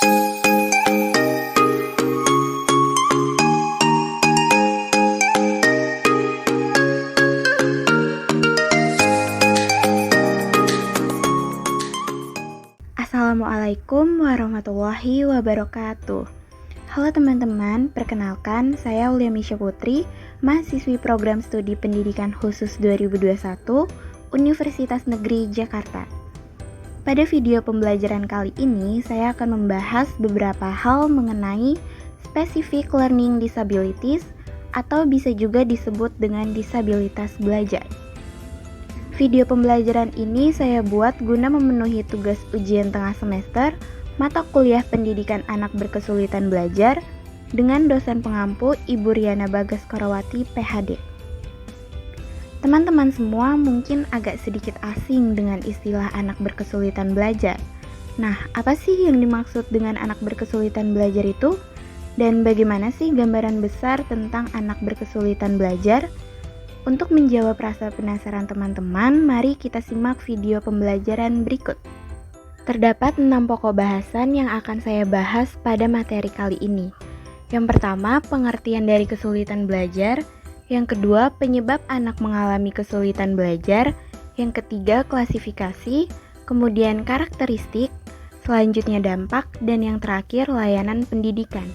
Assalamualaikum warahmatullahi wabarakatuh. Halo teman-teman, perkenalkan saya Aulia Misha Putri, mahasiswi program studi pendidikan khusus 2021 Universitas Negeri Jakarta. Pada video pembelajaran kali ini, saya akan membahas beberapa hal mengenai specific learning disabilities atau bisa juga disebut dengan disabilitas belajar. Video pembelajaran ini saya buat guna memenuhi tugas ujian tengah semester mata kuliah pendidikan anak berkesulitan belajar dengan dosen pengampu Ibu Riana Bagaskoro-Wati, PhD. Teman-teman semua mungkin agak sedikit asing dengan istilah anak berkesulitan belajar. Nah, apa sih yang dimaksud dengan anak berkesulitan belajar itu? Dan bagaimana sih gambaran besar tentang anak berkesulitan belajar? Untuk menjawab rasa penasaran teman-teman, mari kita simak video pembelajaran berikut. Terdapat 6 pokok bahasan yang akan saya bahas pada materi kali ini. Yang pertama, pengertian dari kesulitan belajar. Yang kedua, penyebab anak mengalami kesulitan belajar. Yang ketiga, klasifikasi. Kemudian karakteristik. Selanjutnya dampak. Dan yang terakhir, layanan pendidikan.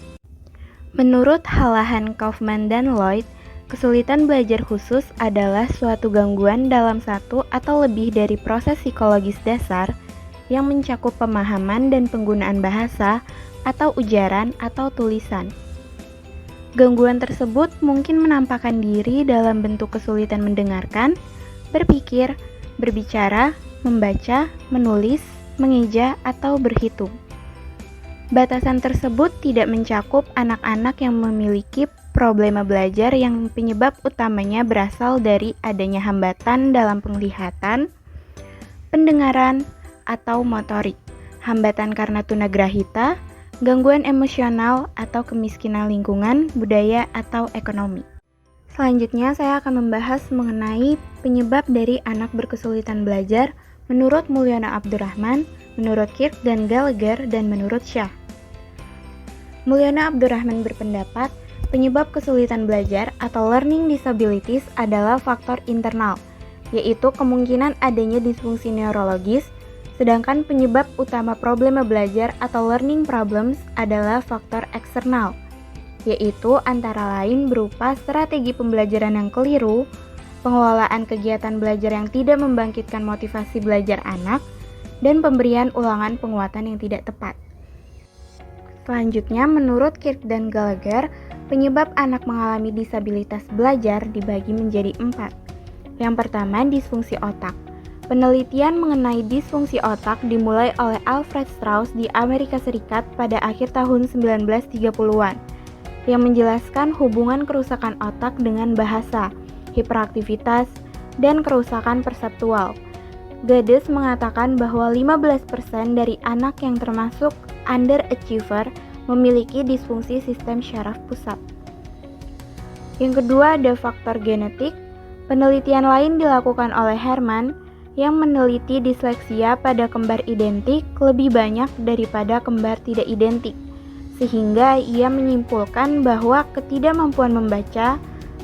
Menurut Hallahan, Kaufman, dan Lloyd, kesulitan belajar khusus adalah suatu gangguan dalam satu atau lebih dari proses psikologis dasar yang mencakup pemahaman dan penggunaan bahasa atau ujaran atau tulisan. Gangguan tersebut mungkin menampakkan diri dalam bentuk kesulitan mendengarkan, berpikir, berbicara, membaca, menulis, mengeja, atau berhitung. Batasan tersebut tidak mencakup anak-anak yang memiliki problema belajar yang penyebab utamanya berasal dari adanya hambatan dalam penglihatan, pendengaran, atau motorik, hambatan karena tunagrahita, gangguan emosional, atau kemiskinan lingkungan, budaya, atau ekonomi. Selanjutnya saya akan membahas mengenai penyebab dari anak berkesulitan belajar menurut Mulyono Abdurrahman, menurut Kirk dan Gallagher, dan menurut Shah. Mulyono Abdurrahman berpendapat penyebab kesulitan belajar atau learning disabilities adalah faktor internal, yaitu kemungkinan adanya disfungsi neurologis, sedangkan penyebab utama problema belajar atau learning problems adalah faktor eksternal, yaitu antara lain berupa strategi pembelajaran yang keliru, pengelolaan kegiatan belajar yang tidak membangkitkan motivasi belajar anak, dan pemberian ulangan penguatan yang tidak tepat. Selanjutnya, menurut Kirk dan Gallagher, penyebab anak mengalami disabilitas belajar dibagi menjadi 4. Yang pertama, disfungsi otak. Penelitian mengenai disfungsi otak dimulai oleh Alfred Strauss di Amerika Serikat pada akhir tahun 1930-an, yang menjelaskan hubungan kerusakan otak dengan bahasa, hiperaktivitas, dan kerusakan perseptual. Gades mengatakan bahwa 15% dari anak yang termasuk underachiever memiliki disfungsi sistem syaraf pusat. Yang kedua ada faktor genetik. Penelitian lain dilakukan oleh Herman yang meneliti disleksia pada kembar identik lebih banyak daripada kembar tidak identik, sehingga ia menyimpulkan bahwa ketidakmampuan membaca,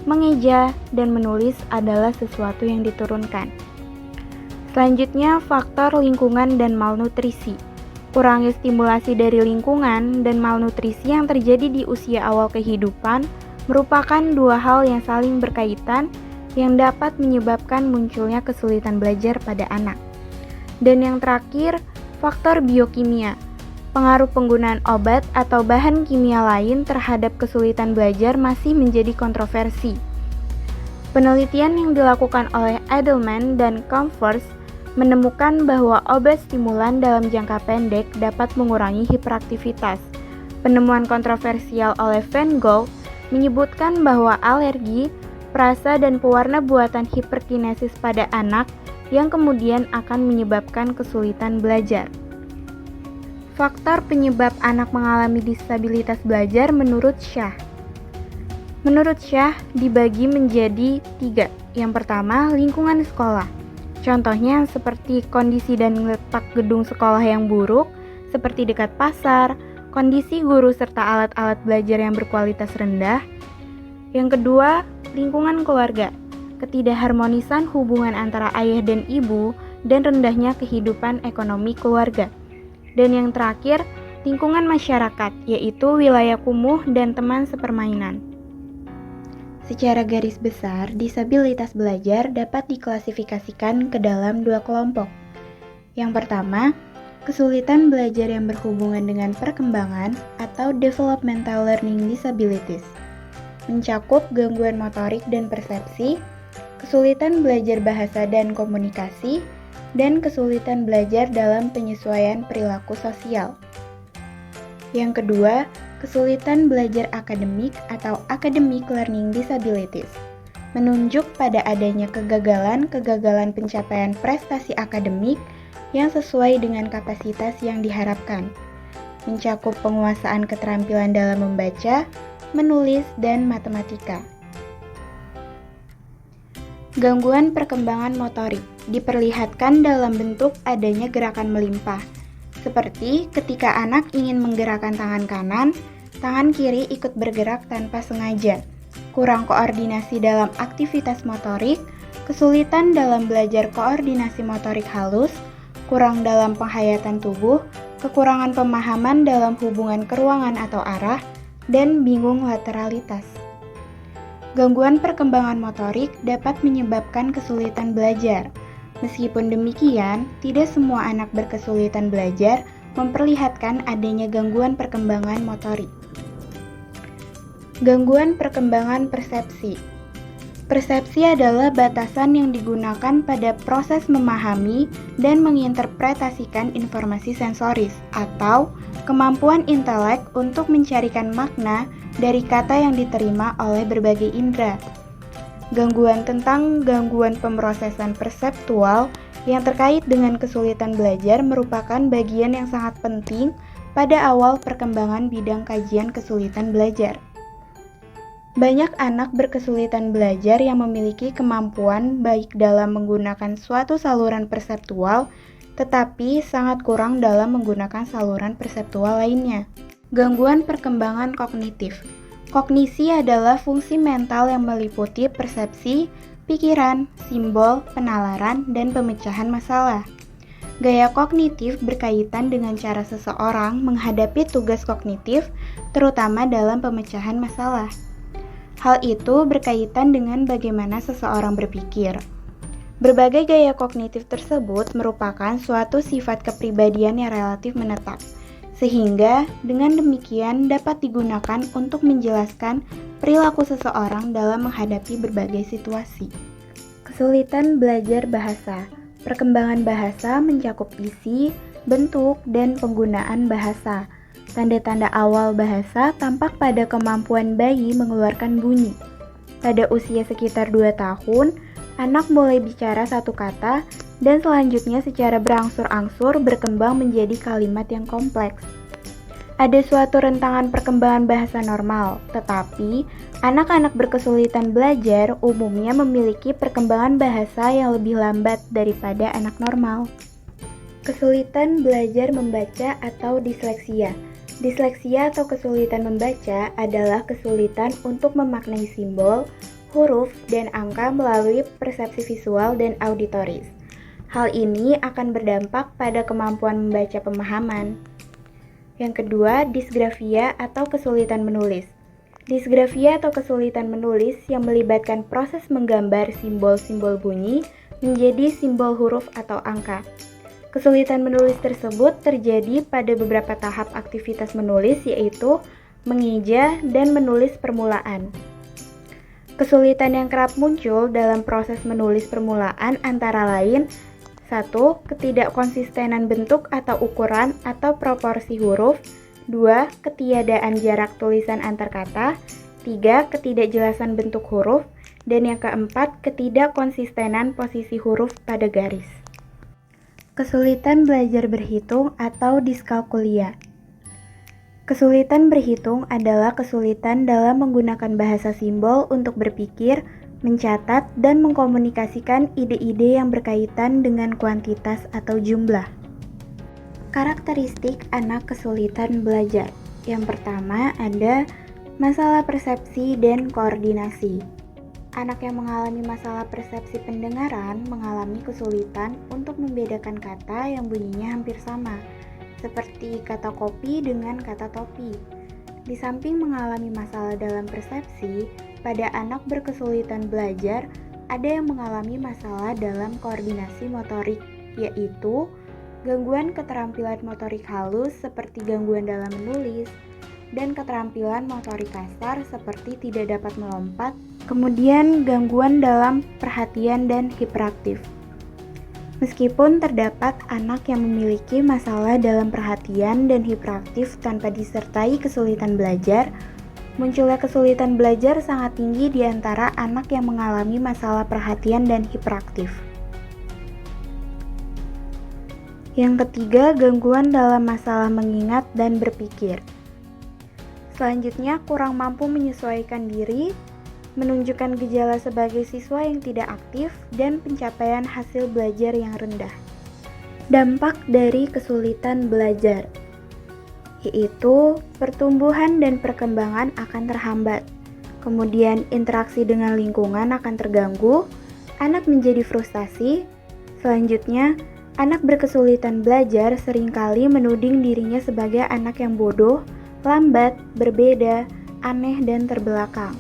mengeja, dan menulis adalah sesuatu yang diturunkan. Selanjutnya, faktor lingkungan dan malnutrisi. Kurangnya stimulasi dari lingkungan dan malnutrisi yang terjadi di usia awal kehidupan merupakan dua hal yang saling berkaitan yang dapat menyebabkan munculnya kesulitan belajar pada anak. Dan yang terakhir, faktor biokimia. Pengaruh penggunaan obat atau bahan kimia lain terhadap kesulitan belajar masih menjadi kontroversi. Penelitian yang dilakukan oleh Edelman dan Comforts menemukan bahwa obat stimulan dalam jangka pendek dapat mengurangi hiperaktivitas. Penemuan kontroversial oleh Van Gogh menyebutkan bahwa alergi, perasa, dan pewarna buatan hiperkinesis pada anak yang kemudian akan menyebabkan kesulitan belajar. Faktor penyebab anak mengalami disabilitas belajar menurut Shah. Menurut Shah dibagi menjadi 3. Yang pertama, lingkungan sekolah. Contohnya seperti kondisi dan letak gedung sekolah yang buruk, seperti dekat pasar, kondisi guru serta alat-alat belajar yang berkualitas rendah. Yang kedua, lingkungan keluarga, ketidakharmonisan hubungan antara ayah dan ibu, dan rendahnya kehidupan ekonomi keluarga. Dan yang terakhir, lingkungan masyarakat, yaitu wilayah kumuh dan teman sepermainan. Secara garis besar, disabilitas belajar dapat diklasifikasikan ke dalam dua kelompok. Yang pertama, kesulitan belajar yang berhubungan dengan perkembangan atau developmental learning disabilities, mencakup gangguan motorik dan persepsi, kesulitan belajar bahasa dan komunikasi, dan kesulitan belajar dalam penyesuaian perilaku sosial. Yang kedua, kesulitan belajar akademik atau academic learning disabilities, menunjuk pada adanya kegagalan pencapaian prestasi akademik yang sesuai dengan kapasitas yang diharapkan, mencakup penguasaan keterampilan dalam membaca, menulis, dan matematika. Gangguan perkembangan motorik diperlihatkan dalam bentuk adanya gerakan melimpah, seperti ketika anak ingin menggerakkan tangan kanan, tangan kiri ikut bergerak tanpa sengaja, kurang koordinasi dalam aktivitas motorik, kesulitan dalam belajar koordinasi motorik halus, kurang dalam penghayatan tubuh, kekurangan pemahaman dalam hubungan keruangan atau arah, dan bingung lateralitas. Gangguan perkembangan motorik dapat menyebabkan kesulitan belajar. Meskipun demikian, tidak semua anak berkesulitan belajar memperlihatkan adanya gangguan perkembangan motorik. Gangguan perkembangan persepsi. Persepsi adalah batasan yang digunakan pada proses memahami dan menginterpretasikan informasi sensoris atau kemampuan intelek untuk mencarikan makna dari kata yang diterima oleh berbagai indera. Gangguan pemrosesan perseptual yang terkait dengan kesulitan belajar merupakan bagian yang sangat penting pada awal perkembangan bidang kajian kesulitan belajar. Banyak anak berkesulitan belajar yang memiliki kemampuan baik dalam menggunakan suatu saluran perseptual, tetapi sangat kurang dalam menggunakan saluran perseptual lainnya. Gangguan perkembangan kognitif. Kognisi adalah fungsi mental yang meliputi persepsi, pikiran, simbol, penalaran, dan pemecahan masalah. Gaya kognitif berkaitan dengan cara seseorang menghadapi tugas kognitif, terutama dalam pemecahan masalah. Hal itu berkaitan dengan bagaimana seseorang berpikir. Berbagai gaya kognitif tersebut merupakan suatu sifat kepribadian yang relatif menetap, sehingga dengan demikian dapat digunakan untuk menjelaskan perilaku seseorang dalam menghadapi berbagai situasi. Kesulitan belajar bahasa. Perkembangan bahasa mencakup isi, bentuk, dan penggunaan bahasa. Tanda-tanda awal bahasa tampak pada kemampuan bayi mengeluarkan bunyi. Pada usia sekitar 2 tahun, anak mulai bicara satu kata dan selanjutnya secara berangsur-angsur berkembang menjadi kalimat yang kompleks. Ada suatu rentangan perkembangan bahasa normal, tetapi anak-anak berkesulitan belajar umumnya memiliki perkembangan bahasa yang lebih lambat daripada anak normal. Kesulitan belajar membaca atau disleksia. Disleksia atau kesulitan membaca adalah kesulitan untuk memaknai simbol, huruf, dan angka melalui persepsi visual dan auditoris. Hal ini akan berdampak pada kemampuan membaca pemahaman. Yang kedua, disgrafia atau kesulitan menulis. Disgrafia atau kesulitan menulis yang melibatkan proses menggambar simbol-simbol bunyi menjadi simbol huruf atau angka. Kesulitan menulis tersebut terjadi pada beberapa tahap aktivitas menulis, yaitu mengeja dan menulis permulaan. Kesulitan yang kerap muncul dalam proses menulis permulaan antara lain 1. Ketidakkonsistenan bentuk atau ukuran atau proporsi huruf. 2. Ketiadaan jarak tulisan antar kata. 3. Ketidakjelasan bentuk huruf. Dan yang keempat, ketidakkonsistenan posisi huruf pada garis. Kesulitan belajar berhitung atau diskalkulia. Kesulitan berhitung adalah kesulitan dalam menggunakan bahasa simbol untuk berpikir, mencatat, dan mengkomunikasikan ide-ide yang berkaitan dengan kuantitas atau jumlah. Karakteristik anak kesulitan belajar. Yang pertama ada masalah persepsi dan koordinasi. Anak yang mengalami masalah persepsi pendengaran mengalami kesulitan untuk membedakan kata yang bunyinya hampir sama, seperti kata kopi dengan kata topi. Di samping mengalami masalah dalam persepsi, pada anak berkesulitan belajar, ada yang mengalami masalah dalam koordinasi motorik, yaitu gangguan keterampilan motorik halus seperti gangguan dalam menulis, dan keterampilan motorik kasar seperti tidak dapat melompat, kemudian gangguan dalam perhatian dan hiperaktif. Meskipun terdapat anak yang memiliki masalah dalam perhatian dan hiperaktif tanpa disertai kesulitan belajar, munculnya kesulitan belajar sangat tinggi di antara anak yang mengalami masalah perhatian dan hiperaktif. Yang ketiga, gangguan dalam masalah mengingat dan berpikir. Selanjutnya, kurang mampu menyesuaikan diri, menunjukkan gejala sebagai siswa yang tidak aktif, dan pencapaian hasil belajar yang rendah. Dampak dari kesulitan belajar yaitu pertumbuhan dan perkembangan akan terhambat, kemudian interaksi dengan lingkungan akan terganggu, anak menjadi frustasi. Selanjutnya, anak berkesulitan belajar seringkali menuding dirinya sebagai anak yang bodoh, lambat, berbeda, aneh, dan terbelakang.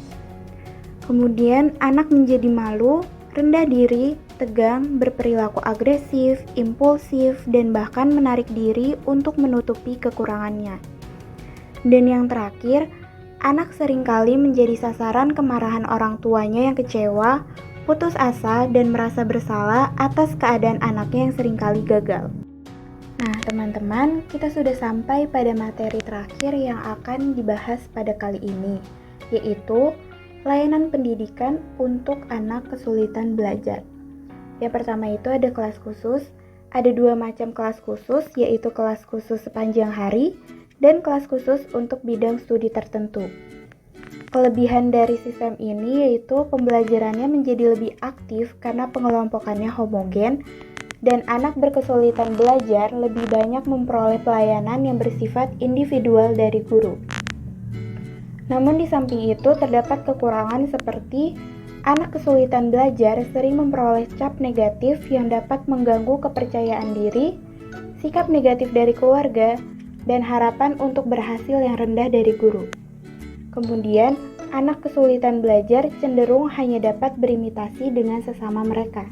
Kemudian anak menjadi malu, rendah diri, tegang, berperilaku agresif, impulsif, dan bahkan menarik diri untuk menutupi kekurangannya. Dan yang terakhir, anak seringkali menjadi sasaran kemarahan orang tuanya yang kecewa, putus asa, dan merasa bersalah atas keadaan anaknya yang seringkali gagal. Nah, teman-teman, kita sudah sampai pada materi terakhir yang akan dibahas pada kali ini, yaitu layanan pendidikan untuk anak kesulitan belajar. Yang pertama itu ada kelas khusus. Ada dua macam kelas khusus, yaitu kelas khusus sepanjang hari dan kelas khusus untuk bidang studi tertentu. Kelebihan dari sistem ini yaitu pembelajarannya menjadi lebih aktif karena pengelompokannya homogen, dan anak berkesulitan belajar lebih banyak memperoleh pelayanan yang bersifat individual dari guru. Namun di samping itu terdapat kekurangan seperti anak kesulitan belajar sering memperoleh cap negatif yang dapat mengganggu kepercayaan diri, sikap negatif dari keluarga, dan harapan untuk berhasil yang rendah dari guru. Kemudian, anak kesulitan belajar cenderung hanya dapat berimitasi dengan sesama mereka.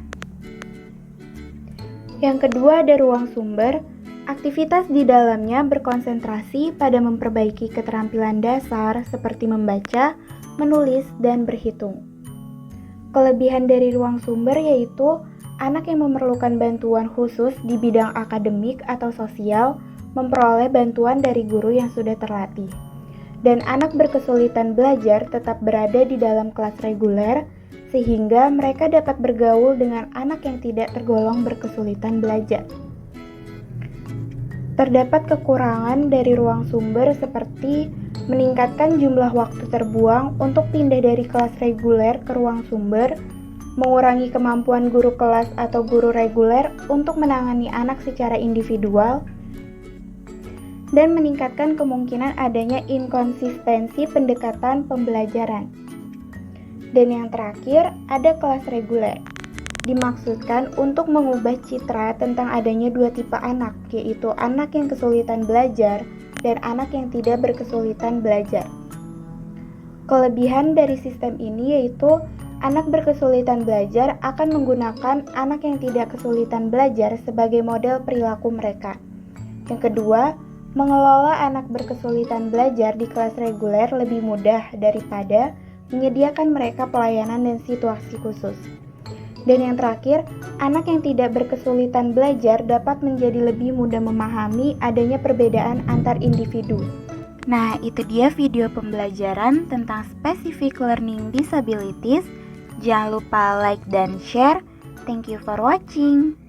Yang kedua ada ruang sumber. Aktivitas di dalamnya berkonsentrasi pada memperbaiki keterampilan dasar seperti membaca, menulis, dan berhitung. Kelebihan dari ruang sumber yaitu anak yang memerlukan bantuan khusus di bidang akademik atau sosial memperoleh bantuan dari guru yang sudah terlatih. Dan anak berkesulitan belajar tetap berada di dalam kelas reguler sehingga mereka dapat bergaul dengan anak yang tidak tergolong berkesulitan belajar. Terdapat kekurangan dari ruang sumber seperti meningkatkan jumlah waktu terbuang untuk pindah dari kelas reguler ke ruang sumber, mengurangi kemampuan guru kelas atau guru reguler untuk menangani anak secara individual, dan meningkatkan kemungkinan adanya inkonsistensi pendekatan pembelajaran. Dan yang terakhir, ada kelas reguler. Dimaksudkan untuk mengubah citra tentang adanya dua tipe anak, yaitu anak yang kesulitan belajar dan anak yang tidak berkesulitan belajar. Kelebihan dari sistem ini yaitu anak berkesulitan belajar akan menggunakan anak yang tidak kesulitan belajar sebagai model perilaku mereka. Yang kedua, mengelola anak berkesulitan belajar di kelas reguler lebih mudah daripada menyediakan mereka pelayanan dan situasi khusus. Dan yang terakhir, anak yang tidak berkesulitan belajar dapat menjadi lebih mudah memahami adanya perbedaan antar individu. Nah, itu dia video pembelajaran tentang specific learning disabilities. Jangan lupa like dan share. Thank you for watching.